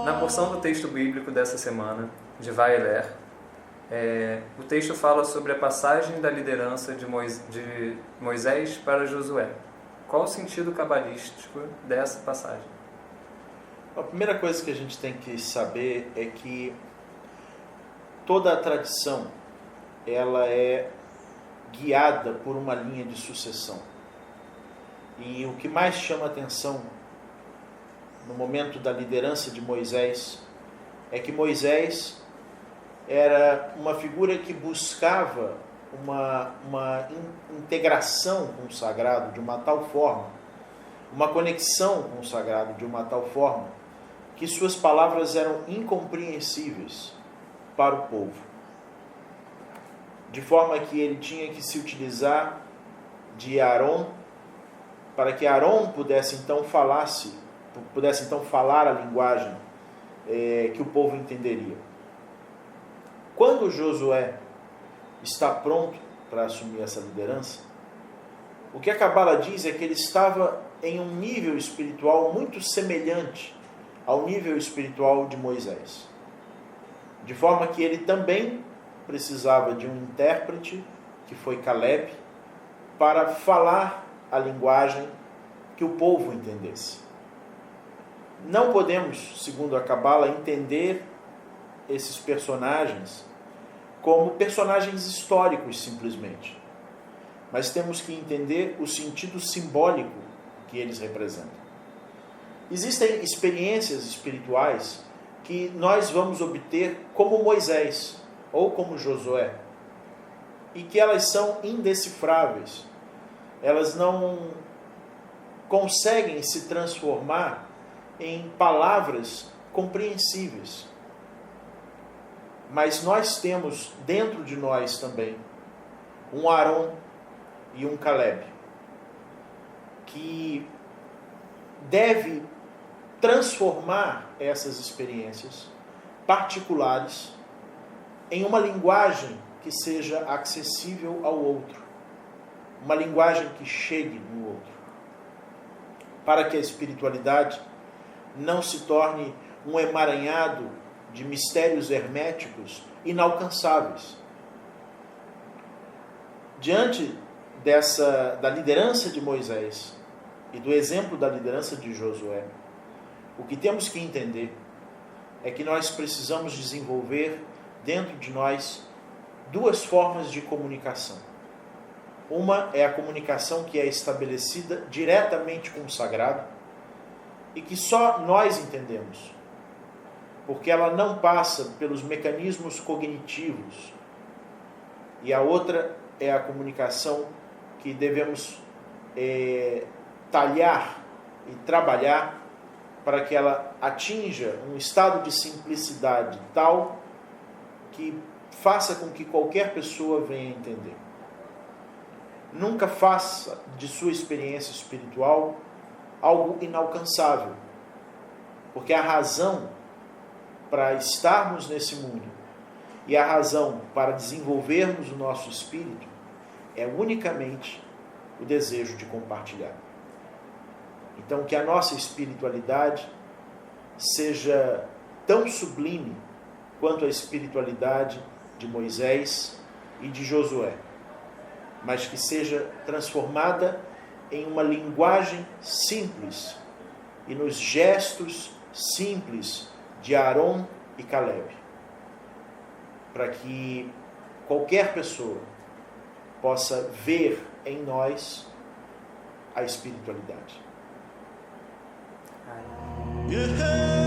Na porção do texto bíblico dessa semana, de Vaeler, o texto fala sobre a passagem da liderança de Moisés para Josué. Qual o sentido cabalístico dessa passagem? A primeira coisa que a gente tem que saber é que toda a tradição ela é guiada por uma linha de sucessão. E o que mais chama atenção no momento da liderança de Moisés é que Moisés era uma figura que buscava uma integração com o sagrado de uma tal forma, uma conexão com o sagrado de uma tal forma, que suas palavras eram incompreensíveis para o povo. De forma que ele tinha que se utilizar de Arão, para que Arão pudesse então falar a linguagem que o povo entenderia. Quando Josué está pronto para assumir essa liderança, o que a Cabala diz é que ele estava em um nível espiritual muito semelhante ao nível espiritual de Moisés. De forma que ele também precisava de um intérprete, que foi Caleb, para falar a linguagem que o povo entendesse. Não podemos, segundo a Cabala, entender esses personagens como personagens históricos simplesmente, mas temos que entender o sentido simbólico que eles representam. Existem experiências espirituais que nós vamos obter como Moisés ou como Josué, e que elas são indecifráveis. Elas não conseguem se transformar em palavras compreensíveis. Mas nós temos dentro de nós também um Arão e um Caleb, que deve transformar essas experiências particulares em uma linguagem que seja acessível ao outro, uma linguagem que chegue no outro, para que a espiritualidade não se torne um emaranhado de mistérios herméticos inalcançáveis. Diante da liderança de Moisés e do exemplo da liderança de Josué, o que temos que entender é que nós precisamos desenvolver dentro de nós duas formas de comunicação. Uma é a comunicação que é estabelecida diretamente com o sagrado e que só nós entendemos, porque ela não passa pelos mecanismos cognitivos. E a outra é a comunicação que devemos talhar e trabalhar para que ela atinja um estado de simplicidade tal que faça com que qualquer pessoa venha entender. Nunca faça de sua experiência espiritual algo inalcançável, porque a razão para estarmos nesse mundo e a razão para desenvolvermos o nosso espírito é unicamente o desejo de compartilhar. Então, que a nossa espiritualidade seja tão sublime quanto a espiritualidade de Moisés e de Josué, mas que seja transformada em uma linguagem simples e nos gestos simples de Arão e Caleb, para que qualquer pessoa possa ver em nós a espiritualidade. Amém.